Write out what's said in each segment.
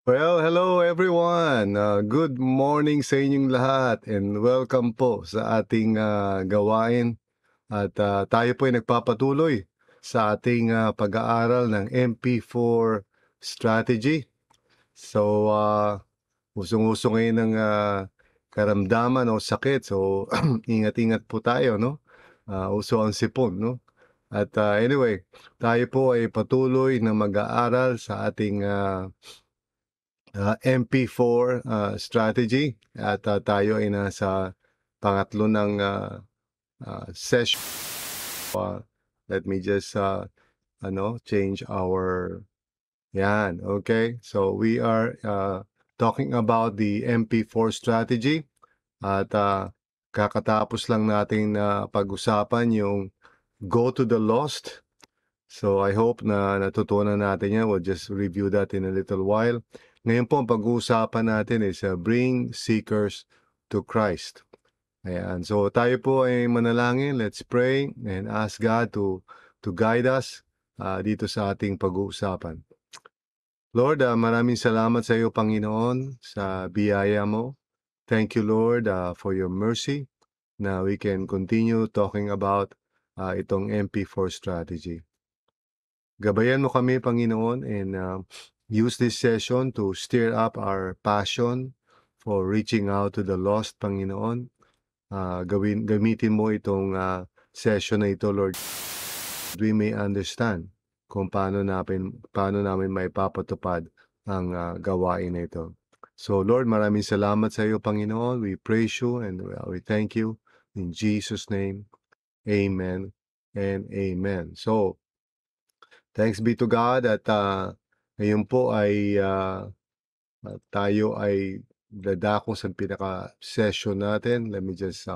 Well, hello everyone. Good morning sa inyong lahat and welcome po sa ating gawain. At tayo po ay nagpapatuloy sa ating pag-aaral ng MP4 strategy. So, usong-uso ngayon ng karamdaman o sakit. So, ingat-ingat po tayo, no? Uso ang sipon, no? At anyway, tayo po ay patuloy na mag-aaral sa ating MP4 strategy at tayo ay nasa pangatlo ng session. Let me just change our okay. So we are talking about the MP4 strategy at kakatapos lang natin na pag-usapan yung go to the lost. So I hope na natutunan natin yan. We'll just review that in a little while. Ngayon po, ang pag-uusapan natin is bring seekers to Christ. Ayan. So tayo po ay manalangin. Let's pray and ask God to guide us dito sa ating pag-uusapan. Lord, maraming salamat sa iyo, Panginoon, sa biyaya mo. Thank you, Lord, for your mercy na we can continue talking about itong MP4 strategy. Gabayan mo kami, Panginoon, and use this session to stir up our passion for reaching out to the lost, Panginoon. Gamitin mo itong session na ito, Lord. We may understand kung paano namin maipapatupad ang gawain na ito. So, Lord, maraming salamat sa iyo, Panginoon. We praise you and we thank you. In Jesus' name, amen and amen. So, thanks be to God at ngayon po ay tayo ay dadako sa pinaka-session natin. Let me just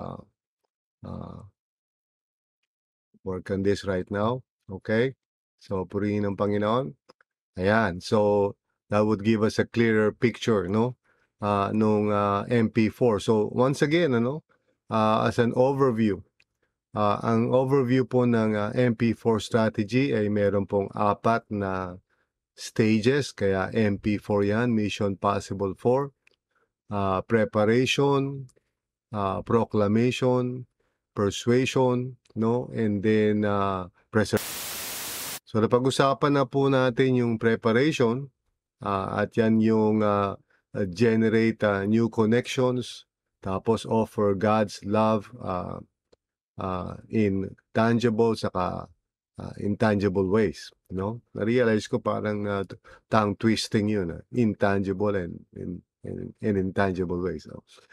work on this right now. Okay? So, purihin ng Panginoon. Ayan. So, that would give us a clearer picture, no? Nung MP4. So, once again, as an overview, ang overview po ng MP4 strategy ay meron pong 4 na stages, kaya MP4 yan, Mission Possible 4, preparation, proclamation, persuasion, no? And then so napag-usapan na po natin yung preparation at yan yung generate new connections, tapos offer God's love in tangible saka intangible ways, no? Na-realize ko parang tongue twisting yun, intangible and in intangible ways.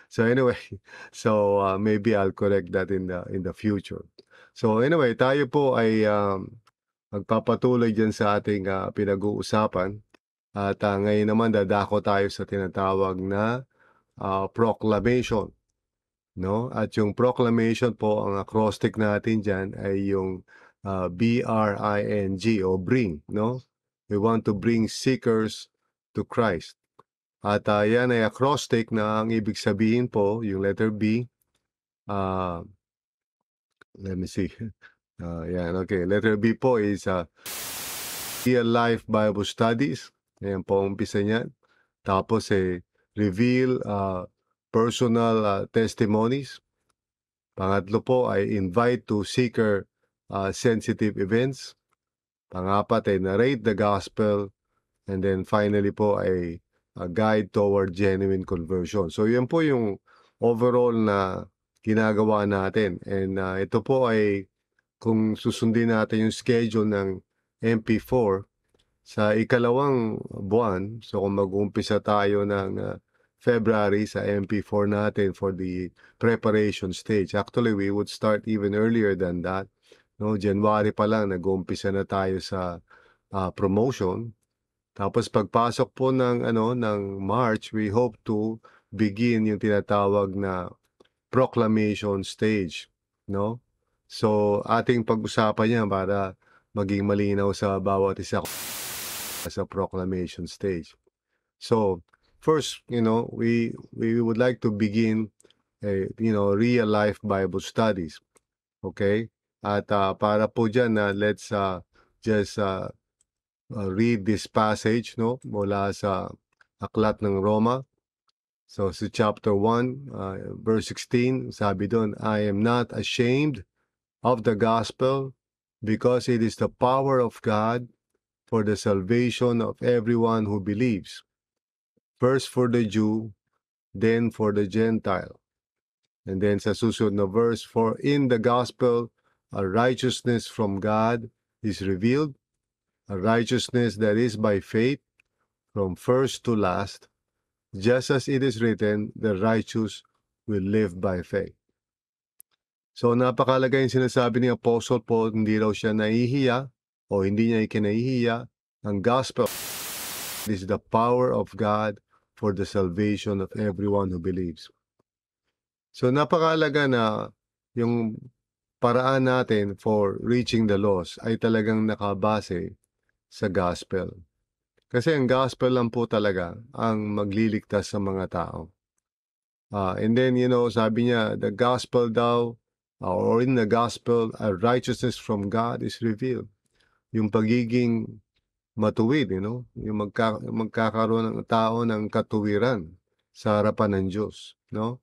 So anyway, so maybe I'll correct that in the future. So anyway, tayo po ay magpapatuloy dyan sa ating pinag-uusapan at ngayon naman dadako tayo sa tinatawag na proclamation, no? At yung proclamation po, ang acrostic natin dyan ay yung BRING o bring, no? We want to bring seekers to Christ. At yan ay acrostic na ang ibig sabihin po, yung letter B, let me see. Yan, okay. Letter B po is Real Life Bible Studies. Ayan po ang umpisa niyan. Tapos reveal personal testimonies. Pangatlo po ay invite to seeker sensitive events. Pangapat ay narrate the gospel. And then finally po ay a guide toward genuine conversion. So yan po yung overall na ginagawa natin. And ito po ay kung susundin natin yung schedule ng MP4 sa ikalawang buwan. So kung mag-umpisa tayo ng February sa MP4 natin for the preparation stage. Actually, we would start even earlier than that. No, January pa lang nag-uumpisa na tayo sa promotion. Tapos pagpasok po ng March, we hope to begin yung tinatawag na proclamation stage, no? So ating pag-usapan yan para maging malinaw sa bawat isa sa proclamation stage. So first, we would like to begin real life Bible studies. Okay? At para po dyan let's just read this passage, no, mula sa aklat ng Roma. So sa chapter 1, verse 16, sabi doon, I am not ashamed of the gospel because it is the power of God for the salvation of everyone who believes. First for the Jew, then for the Gentile. And then sa susunod na verse, for in the gospel, a righteousness from God is revealed, a righteousness that is by faith from first to last, just as it is written, the righteous will live by faith. So napakalaga yung sinasabi ni Apostle Paul, hindi raw siya nahihiya o hindi niya ikinahihiya. Ang gospel is the power of God for the salvation of everyone who believes. So napakalaga na yung paraan natin for reaching the lost ay talagang nakabase sa gospel. Kasi ang gospel lang po talaga ang magliligtas sa mga tao. And then, sabi niya, the gospel daw, or in the gospel, a righteousness from God is revealed. Yung pagiging matuwid, yung magkakaroon ng tao ng katuwiran sa harapan ng Diyos, no?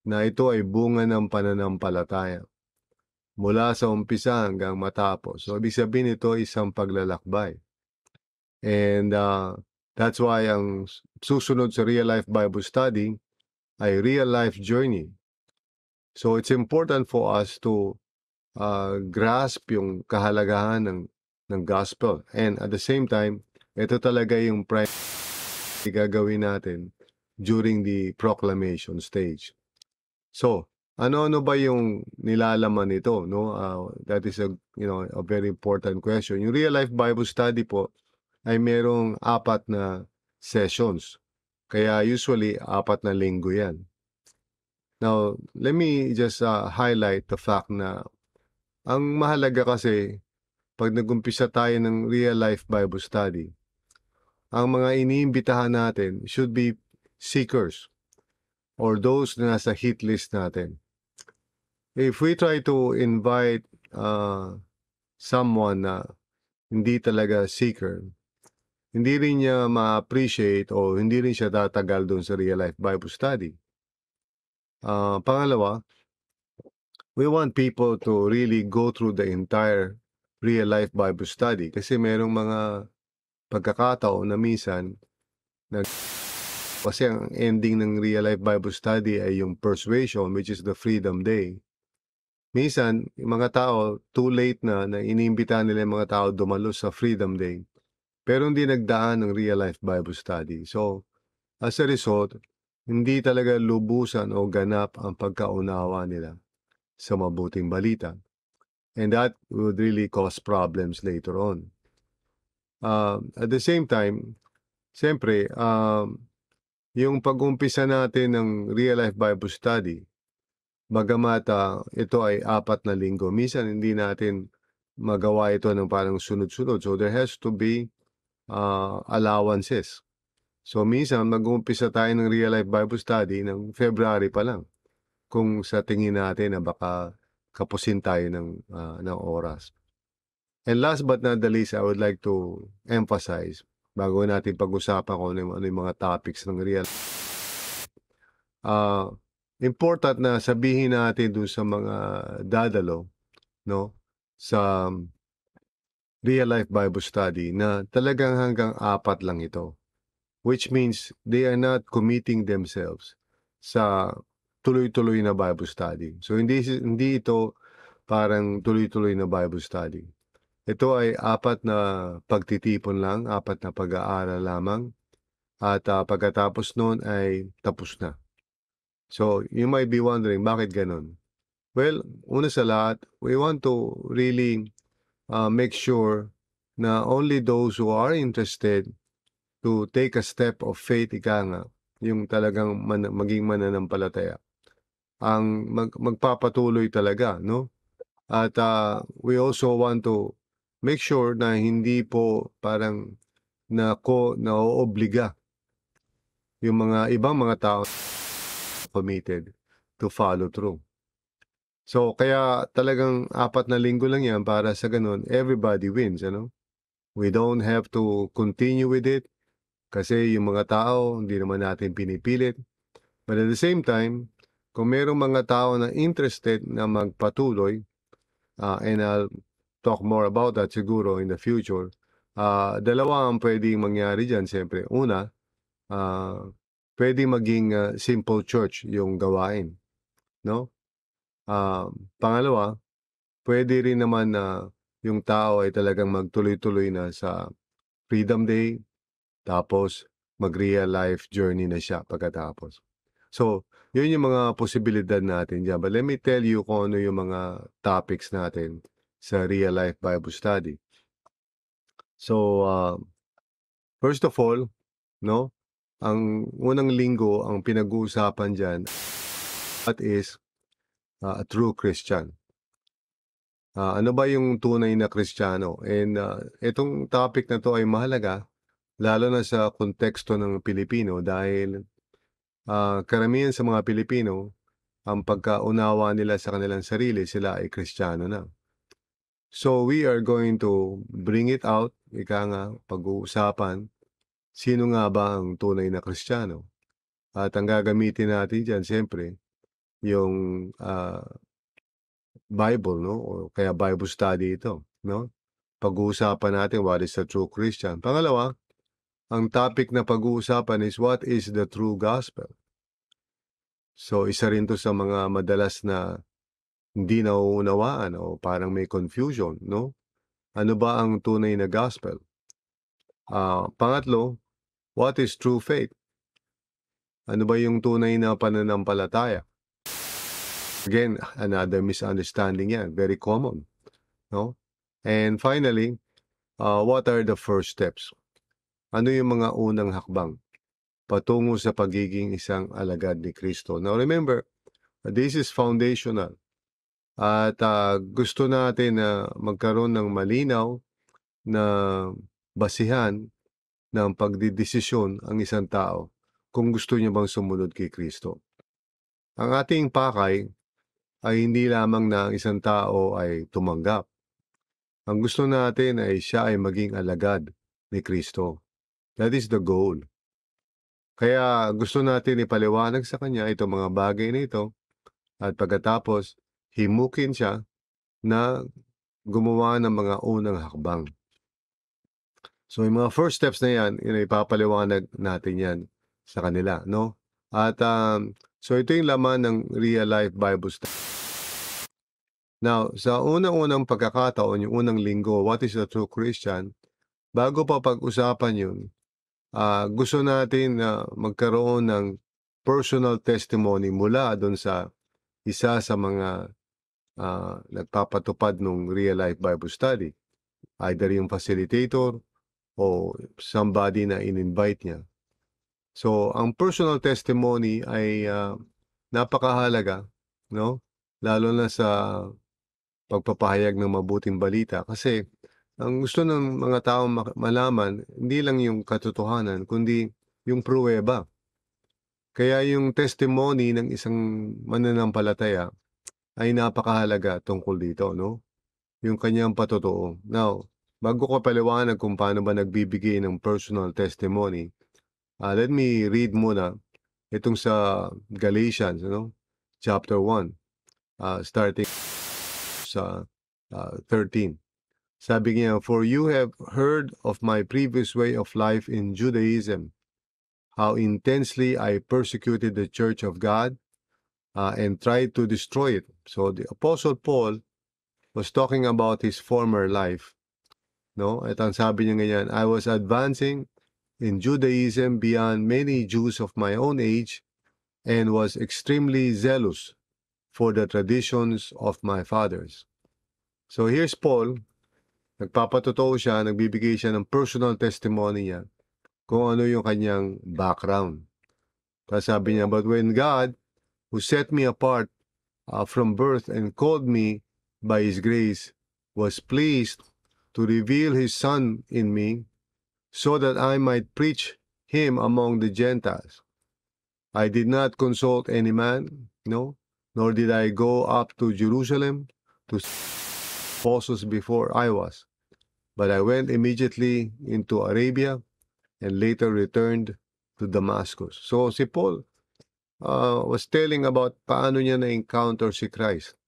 Na ito ay bunga ng pananampalataya mula sa umpisa hanggang matapos. So, ibig sabihin ito isang paglalakbay. And that's why ang susunod sa Real Life Bible Study ay real life journey. So it's important for us to grasp yung kahalagahan ng gospel. And at the same time, ito talaga yung gagawin natin during the proclamation stage. So, ano-ano ba yung nilalaman nito, no? That is a very important question. Yung real life Bible study po ay merong 4 na sessions. Kaya usually 4 na linggo 'yan. Now, let me just highlight the fact na ang mahalaga kasi pag nag-umpisa tayo ng real life Bible study, ang mga iniimbitahan natin should be seekers or those na nasa hit list natin. If we try to invite someone na hindi talaga seeker, hindi rin niya ma-appreciate o hindi rin siya tatagal doon sa real life Bible study. Pangalawa, we want people to really go through the entire real life Bible study kasi merong mga pagkakataon na minsan kasi ang ending ng real life Bible study ay yung persuasion, which is the Freedom Day. Minsan, yung mga tao, too late na iniimbitahan nila yung mga tao dumalo sa Freedom Day. Pero hindi nagdaan ng real life Bible study. So, as a result, hindi talaga lubusan o ganap ang pagkaunawa nila sa mabuting balita. And that would really cause problems later on. At the same time, siyempre, yung pag-umpisa natin ng real life Bible study, bagamat ito ay 4 na linggo, minsan hindi natin magawa ito ng parang sunod-sunod. So there has to be allowances. So minsan mag-uumpisa tayo ng real life Bible study ng February pa lang kung sa tingin natin na baka kapusin tayo ng oras. And last but not the least, I would like to emphasize bago natin pag-usapan kung ano yung mga topics ng real important na sabihin natin dun sa mga dadalo, no, sa real life Bible study na talagang hanggang 4 lang ito. Which means they are not committing themselves sa tuloy-tuloy na Bible study. So hindi ito parang tuloy-tuloy na Bible study. Ito ay 4 na pagtitipon lang, 4 na pag-aaral lamang at pagkatapos noon ay tapos na. So you might be wondering, bakit ganun? Well, una sa lahat, we want to really make sure na only those who are interested to take a step of faith, yung talagang maging mananampalataya, ang magpapatuloy talaga, no? At we also want to make sure na hindi po parang naoobliga yung mga ibang mga tao committed to follow through. So kaya talagang 4 na linggo lang yan para sa ganun everybody wins, We don't have to continue with it Kasi yung mga tao, hindi naman natin pinipilit. But at the same time, kung merong mga tao na interested na magpatuloy, and I'll talk more about that siguro in the future. Dalawa ang pwedeng mangyari dyan. Siyempre, una, pwede maging simple church yung gawain, no? Pangalawa, pwede rin naman na yung tao ay talagang magtuloy-tuloy na sa Freedom Day, tapos mag-real life journey na siya pagkatapos. So, yun yung mga posibilidad natin dyan. But let me tell you kung ano yung mga topics natin sa real life Bible study. So, first of all, no, ang unang linggo, ang pinag-uusapan dyan, what is a true Christian? Ano ba yung tunay na Kristiyano? And itong topic na to ay mahalaga, lalo na sa konteksto ng Pilipino dahil karamihan sa mga Pilipino, ang pagkaunawa nila sa kanilang sarili, sila ay Kristiyano na. So we are going to bring it out, ika nga, pag-uusapan, sino nga ba ang tunay na Kristiyano? At ang gagamitin natin dyan, siyempre, yung Bible, no? O kaya Bible study ito, no? Pag-uusapan natin what is the true Christian. Pangalawa, ang topic na pag-uusapan is what is the true gospel. So isa rin to sa mga madalas na hindi nauunawaan o parang may confusion, no? Ano ba ang tunay na gospel? Pangatlo, what is true faith? Ano ba yung tunay na pananampalataya? Again, another misunderstanding yan. Very common, no? And finally, what are the first steps? Ano yung mga unang hakbang patungo sa pagiging isang alagad ni Kristo? Now remember, this is foundational. At gusto natin na magkaroon ng malinaw na basihan ng pagdidesisyon ang isang tao kung gusto niya bang sumunod kay Kristo. Ang ating pakay ay hindi lamang na ang isang tao ay tumanggap. Ang gusto natin ay siya ay maging alagad ni Kristo. That is the goal. Kaya gusto natin ipaliwanag sa kanya itong mga bagay na ito at pagkatapos himukin siya na gumawa ng mga unang hakbang. So yung mga first steps na yan, ipapaliwanag natin yan sa kanila, no? At so ito yung laman ng real life Bible study. Now, sa unang-unang pagkakataon, yung unang linggo, what is a true Christian? Bago pa pag-usapan yun, gusto natin na magkaroon ng personal testimony mula doon sa isa sa mga nagpapatupad ng real life Bible study. Either yung facilitator o somebody na in-invite niya. So, ang personal testimony ay napakahalaga, no? Lalo na sa pagpapahayag ng mabuting balita kasi ang gusto ng mga tao malaman hindi lang yung katotohanan kundi yung pruweba. Kaya yung testimony ng isang mananampalataya ay napakahalaga tungkol dito, no? Yung kanyang patotoo. Now, bago ko paliwanag kung paano ba nagbibigay ng personal testimony, let me read muna itong sa Galatians, chapter 1, starting sa 13. Sabi niya, "For you have heard of my previous way of life in Judaism, how intensely I persecuted the church of God and tried to destroy it." So the Apostle Paul was talking about his former life. No? At ang sabi niya ngayon, "I was advancing in Judaism beyond many Jews of my own age and was extremely zealous for the traditions of my fathers." So here's Paul, nagpapatotoo siya, nagbibigay siya ng personal testimony niya kung ano yung kanyang background. Tapos sabi niya, "But when God, who set me apart from birth and called me by His grace, was pleased to reveal His Son in me so that I might preach Him among the Gentiles, I did not consult any man, no, nor did I go up to Jerusalem to apostles before I was, but I went immediately into Arabia and later returned to Damascus. So si Paul was telling about paano niya na-encounter si Christ.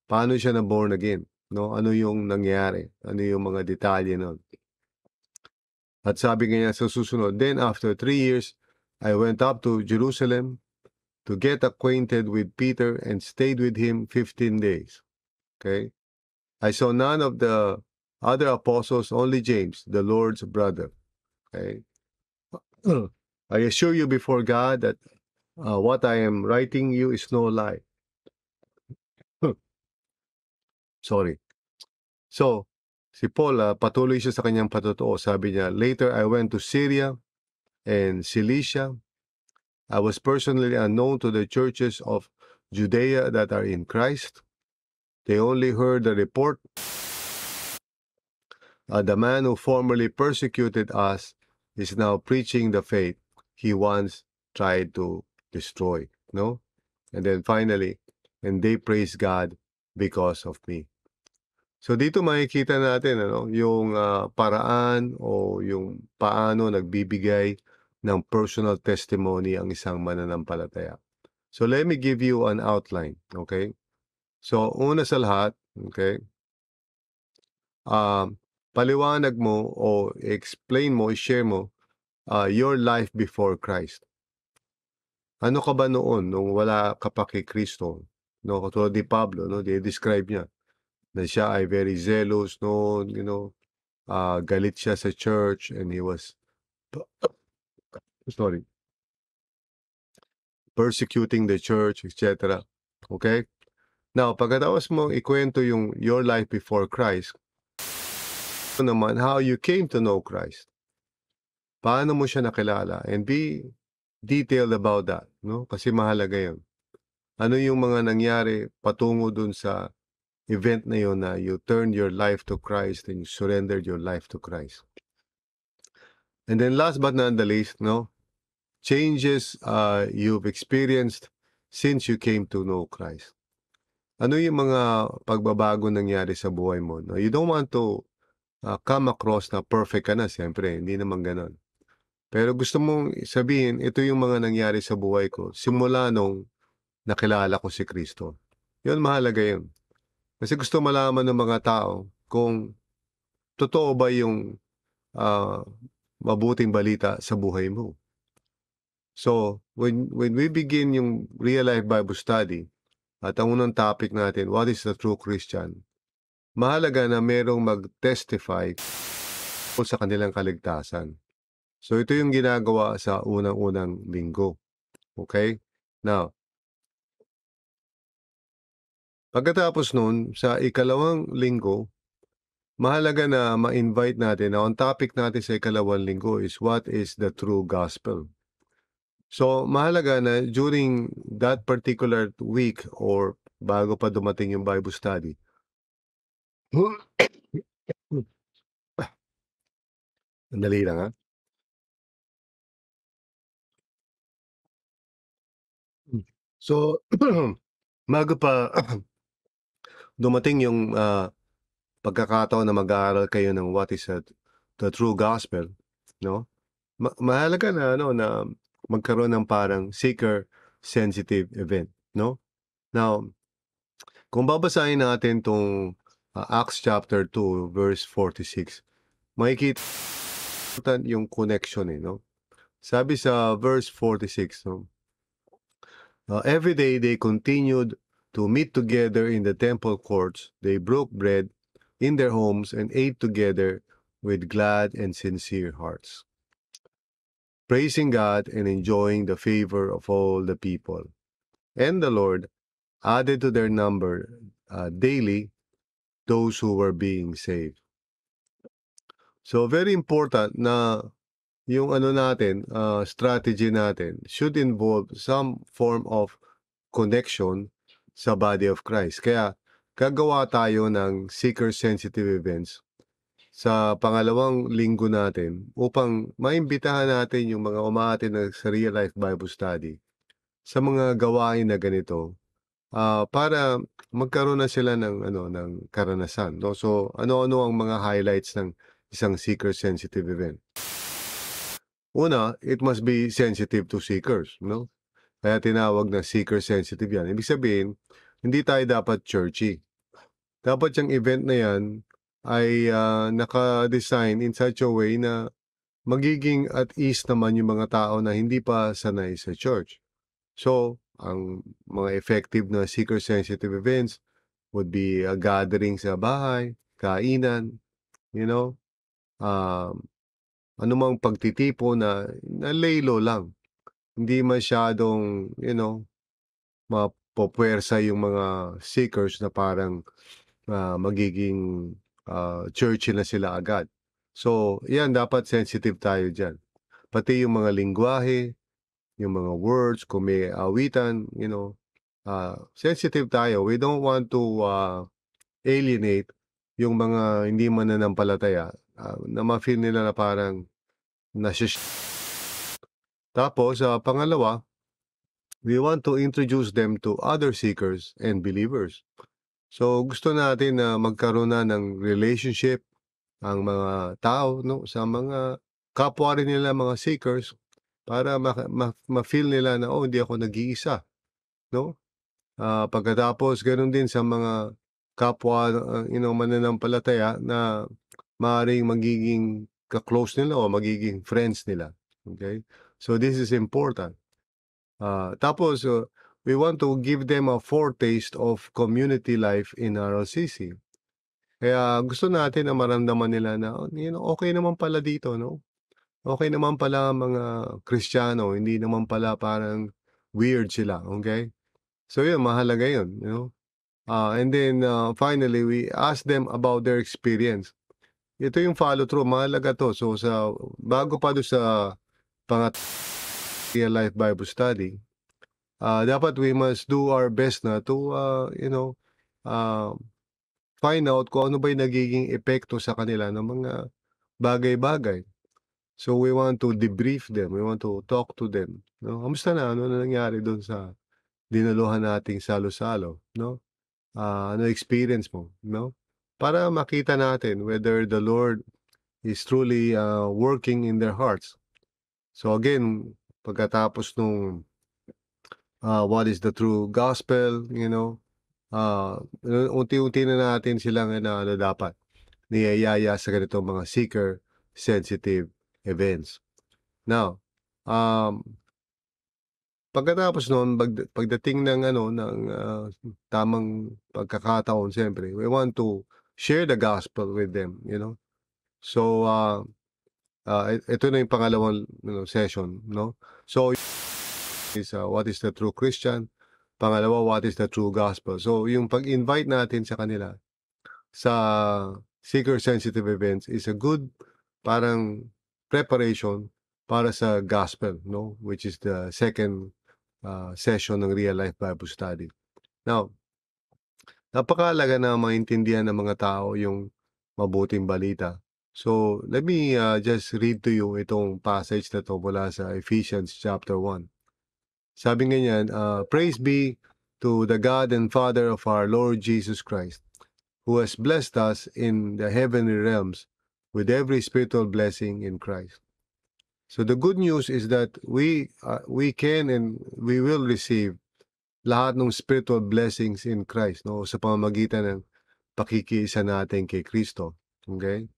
Paano siya na born again, no? Ano yung nangyari? Ano yung mga detalye nun? At sabi niya sa susunod, then after 3 years, I went up to Jerusalem to get acquainted with Peter and stayed with him 15 days. Okay? I saw none of the other apostles, only James, the Lord's brother. Okay? I assure you before God that what I am writing you is no lie. Sorry. So, si Paul, patuloy siya sa kanyang patotoo. Sabi niya, later I went to Syria and Cilicia. I was personally unknown to the churches of Judea that are in Christ. They only heard the report. The man who formerly persecuted us is now preaching the faith he once tried to destroy. No? And then finally, and they praise God because of me. So dito makikita natin yung paraan o yung paano nagbibigay ng personal testimony ang isang mananampalataya. So let me give you an outline, okay? So una sa lahat, okay? Paliwanag mo o explain mo, i-share mo your life before Christ. Ano ka ba noon nung wala ka pa kay Kristo? No, katulad ni Pablo, no, describe niya na siya ay very zealous noon, galit siya sa church and he was persecuting the church, etc. Okay? Now, pagkatapos mo ikwento yung your life before Christ, naman how you came to know Christ. Paano mo siya nakilala? And be detailed about that, no? Kasi mahalaga 'yun. Ano yung mga nangyari patungo dun sa event na 'yon na you turned your life to Christ and you surrendered your life to Christ. And then last but not the least, no? Changes you've experienced since you came to know Christ. Ano yung mga pagbabago nangyari sa buhay mo? No? You don't want to come across na perfect ka na, siyempre, hindi naman ganon. Pero gusto mong sabihin, ito yung mga nangyari sa buhay ko simula nung nakilala ko si Kristo. Yun, mahalaga yun. Kasi gusto malaman ng mga tao kung totoo ba yung mabuting balita sa buhay mo. So, when we begin yung Real Life Bible Study, at ang unang topic natin, what is the true Christian? Mahalaga na merong mag-testify sa kanilang kaligtasan. So, ito yung ginagawa sa unang-unang linggo. Okay? Now, pagkatapos nun, sa ikalawang linggo, mahalaga na ma-invite natin na ang topic natin sa ikalawang linggo is what is the true gospel. So, mahalaga na during that particular week or bago pa dumating yung Bible study, andali lang ha. So, bago pa dumating yung pagkakataon na mag-aaral kayo ng what is the true gospel, no? Mahalaga na na magkaroon ng parang seeker sensitive event, no? Now, kung babasahin natin tong Acts chapter 2 verse 46, makikita yung connection no? Sabi sa verse 46, no? Every day they continued to meet together in the temple courts. They broke bread in their homes and ate together with glad and sincere hearts, praising God and enjoying the favor of all the people. And the Lord added to their number daily those who were being saved. So very important na yung natin, strategy natin should involve some form of connection sa body of Christ. Kaya gagawa tayo ng seeker-sensitive events sa pangalawang linggo natin upang maimbitahan natin yung mga umaattend sa Real Life Bible Study sa mga gawain na ganito para magkaroon na sila ng karanasan, no? So ano-ano ang mga highlights ng isang seeker-sensitive event? Una, it must be sensitive to seekers, no? Kaya tinawag na seeker sensitive yan. Ibig sabihin, hindi tayo dapat churchy. Dapat yung event na yan ay naka-design in such a way na magiging at ease naman yung mga tao na hindi pa sanay sa church. So, ang mga effective na seeker-sensitive events would be a gathering sa bahay, kainan, you know, um, anumang pagtitipon na lay low lang. Hindi masyadong, mapupuwersa yung mga seekers na parang magiging churchy na sila agad. So, yan, dapat sensitive tayo dyan. Pati yung mga lingwahe, yung mga words, kung may awitan, sensitive tayo. We don't want to alienate yung mga hindi mananampalataya na ma-feel nila na parang nasi. Tapos, pangalawa, we want to introduce them to other seekers and believers. So, gusto natin na magkaroon na ng relationship ang mga tao, no, sa mga kapwa rin nila mga seekers para ma-feel nila na, oh, hindi ako nag-iisa, no? Pagkatapos gano'n din sa mga kapwa, mananampalataya na maaaring magiging ka-close nila o magiging friends nila, okay? So, this is important. Tapos, we want to give them a foretaste of community life in RLCC. Kaya gusto natin na maramdaman nila na, okey naman pala dito, 'no? Okey naman pala ang mga Kristiyano, hindi naman pala parang weird sila, okay? So yun, mahalaga yun, and then, finally, we ask them about their experience. Ito yung follow through, mahalaga 'to. So bago pa dun sa real life Bible study, dapat we must do our best na to, uh, find out kung ano ba yung nagiging epekto sa kanila ng mga bagay-bagay. So, we want to debrief them, we want to talk to them, 'no? Kamusta na? Ano na nangyari dun sa dinaluhan nating salo-salo, 'no? Ano experience mo, 'no? Para makita natin whether the Lord is truly, working in their hearts. So again, pagkatapos nung, what is the true gospel, unti-unti na natin silang inaano dapat, niyayaya sa ganitong mga seeker-sensitive events. Now, pagkatapos no'n pagdating ng tamang pagkakataon, siyempre we want to share the gospel with them, So, ito na yung pangalawang session, 'no? So, is, what is the true Christian? Pangalawa, what is the true gospel? So, yung pag-invite natin sa kanila sa seeker-sensitive events is a good parang preparation para sa gospel, no? Which is the second session ng Real Life Bible Study. Now, napakahalaga na maintindihan ng mga tao yung mabuting balita. So, let me just read to you itong passage na to mula sa Ephesians chapter 1. Sabi ganyan, praise be to the God and Father of our Lord Jesus Christ, who has blessed us in the heavenly realms with every spiritual blessing in Christ. So the good news is that we can and we will receive lahat ng spiritual blessings in Christ, no, sa pamamagitan ng pakikiisa natin kay Kristo. Okay?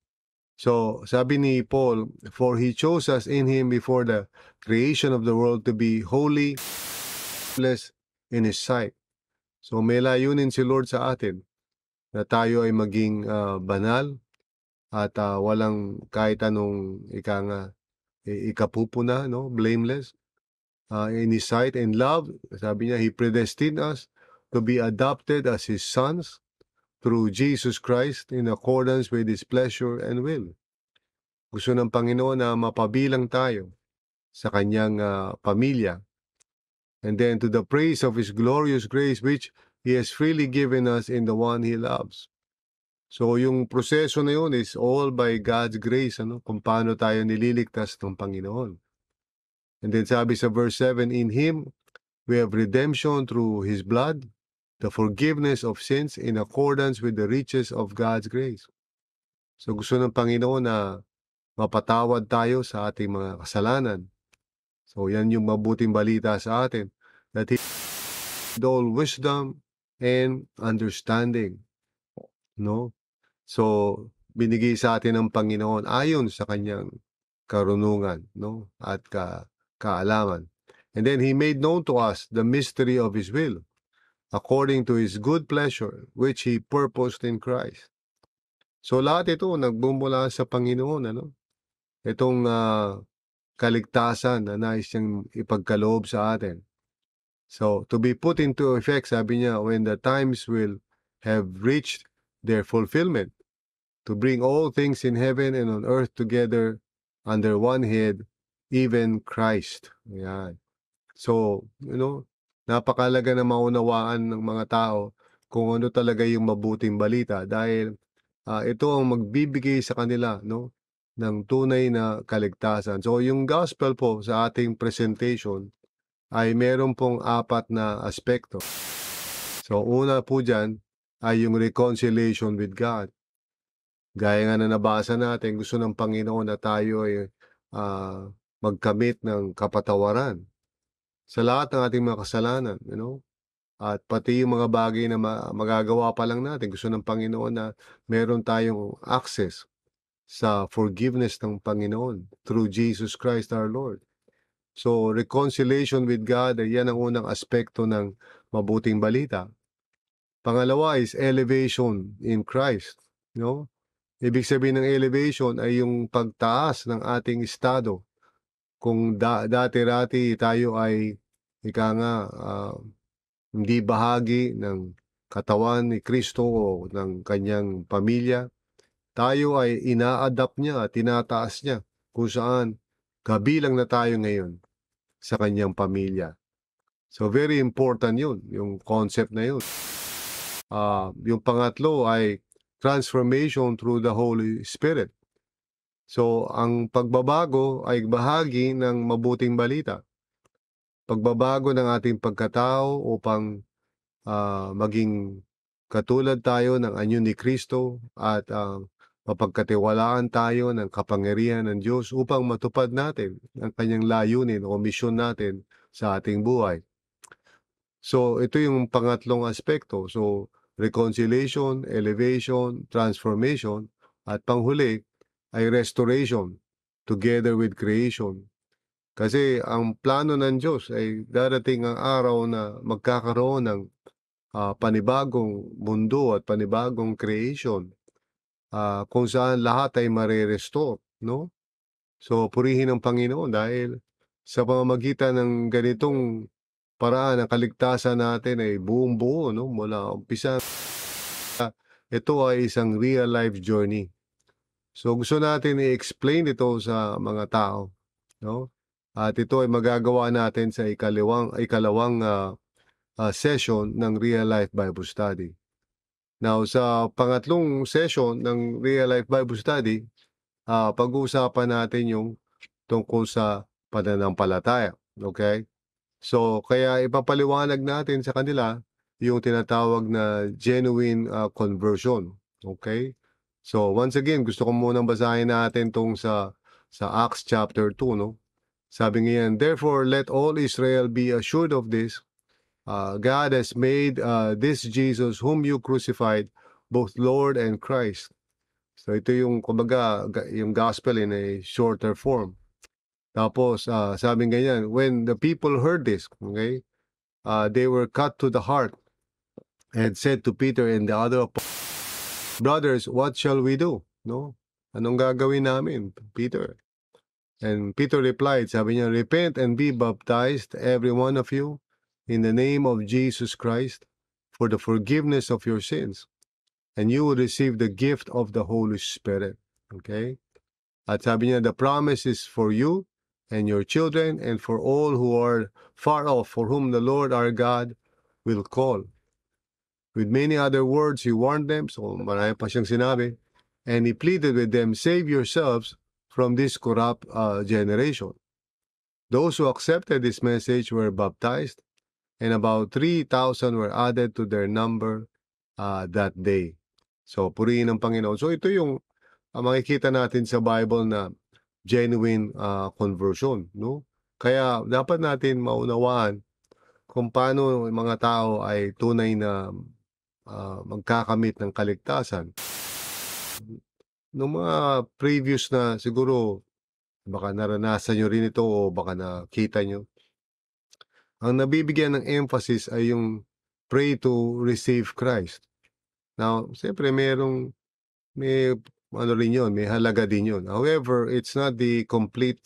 So, sabi ni Paul, for He chose us in Him before the creation of the world to be holy, blameless in His sight. So, may layunin si Lord sa atin na tayo ay maging banal at walang kahit anong ikapupuna, no? Blameless in His sight and love. Sabi niya, He predestined us to be adopted as His sons through Jesus Christ in accordance with His pleasure and will. Gusto ng Panginoon na mapabilang tayo sa Kanyang pamilya. And then to the praise of His glorious grace which He has freely given us in the one He loves. So yung proseso na yun is all by God's grace, kung paano tayo nililigtas ng Panginoon. And then sabi sa verse 7, in Him we have redemption through His blood, the forgiveness of sins in accordance with the riches of God's grace. So gusto ng Panginoon na mapatawad tayo sa ating mga kasalanan. So yan yung mabuting balita sa atin, that He with all wisdom and understanding, no? So binigay sa atin ng Panginoon ayon sa kanyang karunungan, no? At kaalaman. And then He made known to us the mystery of His will, according to His good pleasure, which He purposed in Christ. So lahat ito nagbumula sa Panginoon, ano? Itong kaligtasan na nais niyang ipagkaloob sa atin. So, to be put into effect, sabi niya, when the times will have reached their fulfillment, to bring all things in heaven and on earth together under one head, even Christ. Ayan. So, napakalaga na maunawaan ng mga tao kung ano talaga yung mabuting balita dahil ito ang magbibigay sa kanila, no, ng tunay na kaligtasan. So, yung gospel po sa ating presentation ay meron pong 4 na aspekto. So, una po diyan ay yung reconciliation with God. Gaya nga na nabasa natin, gusto ng Panginoon na tayo ay magkamit ng kapatawaran sa lahat ng ating mga kasalanan, At pati yung mga bagay na magagawa pa lang natin, gusto ng Panginoon na meron tayong access sa forgiveness ng Panginoon through Jesus Christ our Lord. So, reconciliation with God, yan ang unang aspekto ng mabuting balita. Pangalawa is elevation in Christ, no? Ibig sabihin ng elevation ay yung pagtaas ng ating estado. Kung dati-rati tayo ay hindi bahagi ng katawan ni Kristo o ng kanyang pamilya, tayo ay ina-adapt niya at tinataas niya kung saan kabilang na tayo ngayon sa kanyang pamilya. So very important yun, yung concept na yun. Yung pangatlo ay transformation through the Holy Spirit. So ang pagbabago ay bahagi ng mabuting balita. Pagbabago ng ating pagkatao upang maging katulad tayo ng anyo ni Kristo at mapagkatiwalaan tayo ng kapangyarihan ng Diyos upang matupad natin ang kanyang layunin o misyon natin sa ating buhay. So, ito yung pangatlong aspekto. So, reconciliation, elevation, transformation, at panghuli ay restoration together with creation. Kasi ang plano ng Diyos ay darating ang araw na magkakaroon ng panibagong mundo at panibagong creation kung saan lahat ay mare-restore, no? So, purihin ang Panginoon dahil sa pamamagitan ng ganitong paraan ang kaligtasan natin ay buong-buo, no? Mula umpisa, ito ay isang real life journey. So, gusto natin i-explain ito sa mga tao, no? At ito ay magagawa natin sa ikalawang session ng Real Life Bible Study. Now, sa pangatlong session ng Real Life Bible Study, pag-uusapan natin yung tungkol sa pananampalataya. Okay? So, kaya ipapaliwanag natin sa kanila yung tinatawag na genuine conversion. Okay? So, once again, gusto ko munang basahin natin tong sa Acts chapter 2, no? Sabi ngayon, therefore, let all Israel be assured of this. God has made this Jesus whom you crucified, both Lord and Christ. So ito yung kumbaga yung gospel in a shorter form. Tapos sabi ganyan, when the people heard this, okay, they were cut to the heart and said to Peter and the other apostles, brothers, what shall we do? No? Anong gagawin namin, Peter? And Peter replied, sabi niya, repent and be baptized, every one of you, in the name of Jesus Christ, for the forgiveness of your sins, and you will receive the gift of the Holy Spirit. Okay? At sabi niya, the promise is for you and your children and for all who are far off, for whom the Lord our God will call. With many other words, he warned them, so marami pa siyang sinabi, and he pleaded with them, save yourselves from this corrupt generation. Those who accepted this message were baptized, and about 3,000 were added to their number that day. So, purihin ang Panginoon. So, ito yung makikita natin sa Bible na genuine conversion, no? Kaya dapat natin maunawaan kung paano yung mga tao ay tunay na magkakamit ng kaligtasan. Nung mga previous na siguro baka naranasan niyo rin ito o baka nakita niyo, ang nabibigyan ng emphasis ay yung pray to receive Christ. Now, siyempre may ano rin yun, may halaga din yun. However, it's not the complete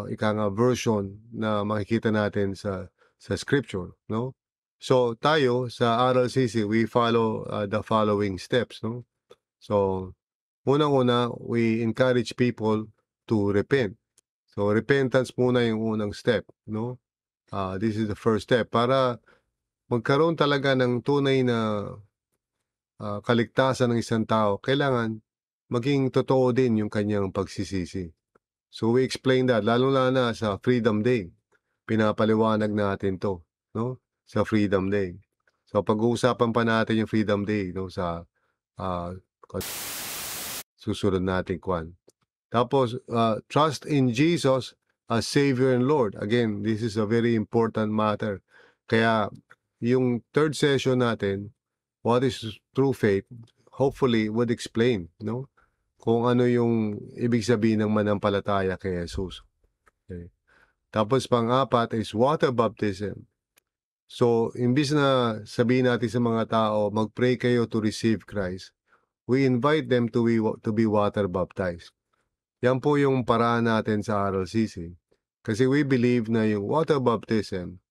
ika nga version na makikita natin sa scripture, no? So tayo sa RLCC, we follow the following steps, no? So unang-una, we encourage people to repent. So repentance muna yung unang step, no? This is the first step para magkaroon talaga ng tunay na kaligtasan ng isang tao. Kailangan maging totoo din yung kanyang pagsisisi. So we explain that, lalo na sa Freedom Day. Pinapaliwanag natin 'to, no, sa Freedom Day. So pag-uusapan pa natin yung Freedom Day, no, sa ah, susunod nating kwan. Tapos trust in Jesus as Savior and Lord. Again, this is a very important matter. Kaya yung third session natin, what is true faith, hopefully would explain, no, kung ano yung ibig sabihin ng manampalataya kay Jesus. Okay. Tapos pang-apat is water baptism. So, imbis na sabihin natin sa mga tao, mag-pray kayo to receive Christ, we invite them to be water baptized. Yan po yung paraan natin sa RLCC. Kasi we believe na yung water baptism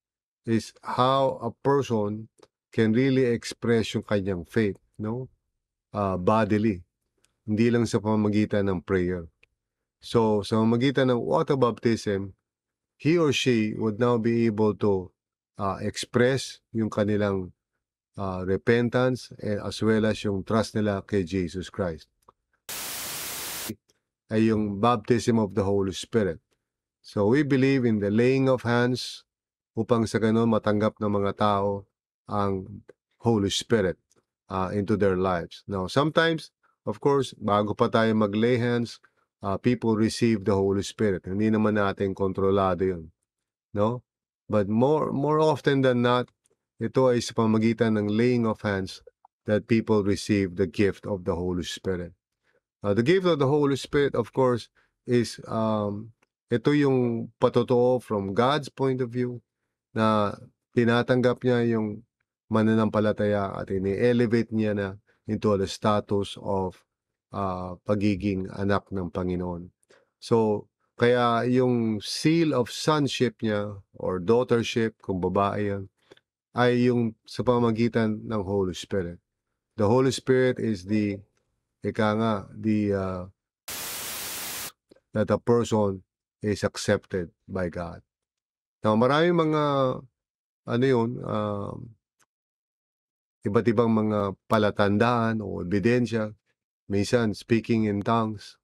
is how a person can really express yung kanyang faith, no? Bodily. Hindi lang sa pamamagitan ng prayer. So, sa pamamagitan ng water baptism, he or she would now be able to express yung kanilang repentance as well as yung trust nila kay Jesus Christ. Ay yung baptism of the Holy Spirit. So we believe in the laying of hands upang sa ganun matanggap ng mga tao ang Holy Spirit into their lives. Now, sometimes, of course, bago pa tayo mag-lay hands, people receive the Holy Spirit. Hindi naman natin kontrolado yun, no? But more often than not, ito ay sa pamagitan ng laying of hands that people receive the gift of the Holy Spirit. The gift of the Holy Spirit, of course, is ito yung patotoo from God's point of view na tinatanggap niya yung mananampalataya at ini-elevate niya na into the status of pagiging anak ng Panginoon. So, kaya yung seal of sonship niya or daughtership, kung babae yan, ay yung sa pamamagitan ng Holy Spirit. The Holy Spirit is the that a person is accepted by God. Now, maraming mga iba't ibang mga palatandaan o ebidensya. Minsan speaking in tongues,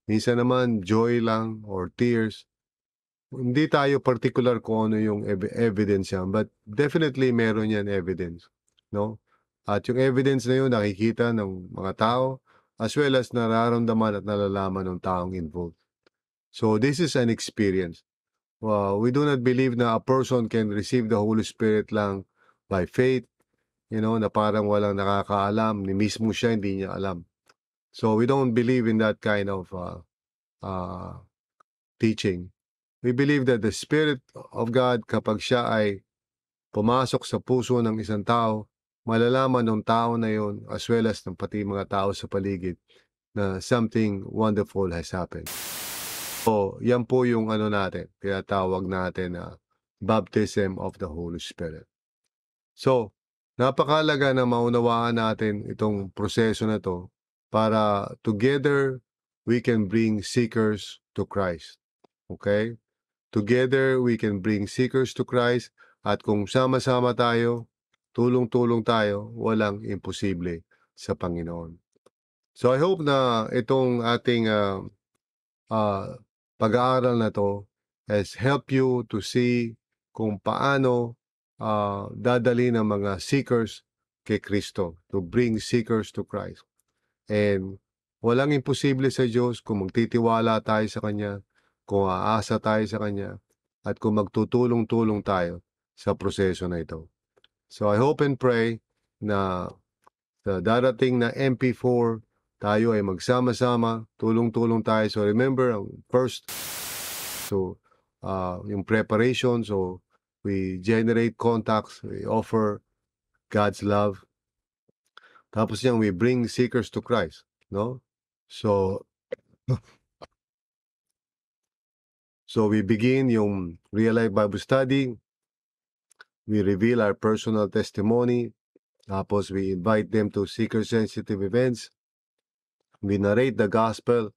minsan naman joy lang or tears. Hindi tayo particular kung ano yung evidence yan, but definitely meron yan evidence, no? At yung evidence na yun nakikita ng mga tao as well as nararamdaman at nalalaman ng taong involved. So this is an experience. We do not believe na a person can receive the Holy Spirit lang by faith, na parang walang nakakaalam, ni mismo siya hindi niya alam. So we don't believe in that kind of teaching. We believe that the Spirit of God, kapag siya ay pumasok sa puso ng isang tao, malalaman ng tao na yon as well as ng pati mga tao sa paligid na something wonderful has happened. So, yan po yung natin, tinatawag natin na baptism of the Holy Spirit. So, napakahalaga na maunawaan natin itong proseso na to para together we can bring seekers to Christ. Okay? Together we can bring seekers to Christ at kung sama-sama tayo, tulong-tulong tayo, walang imposible sa Panginoon. So I hope na itong ating pag-aaral na to has helped you to see kung paano dadali ng mga seekers kay Kristo, to bring seekers to Christ. And walang imposible sa Diyos kung magtitiwala tayo sa Kanya, kung aasa tayo sa Kanya, at kung magtutulong-tulong tayo sa proseso na ito. So I hope and pray na sa darating na MP4, tayo ay magsama-sama, tulong-tulong tayo. So remember, ang first, so yung preparation, so we generate contacts, we offer God's love. Tapos yan, we bring seekers to Christ, no? So we begin yung Real Life Bible Study. We reveal our personal testimony. Tapos we invite them to seeker-sensitive events. We narrate the gospel.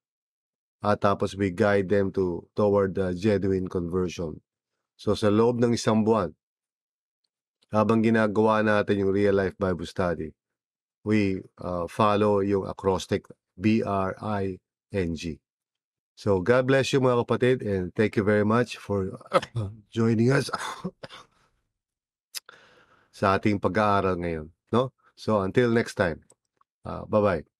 At tapos we guide them toward the genuine conversion. So sa loob ng isang buwan, habang ginagawa natin yung Real Life Bible Study, we follow yung acrostic BRING. So God bless you mga kapatid, and thank you very much for joining us sa ating pag-aaral ngayon, no? So until next time, bye-bye.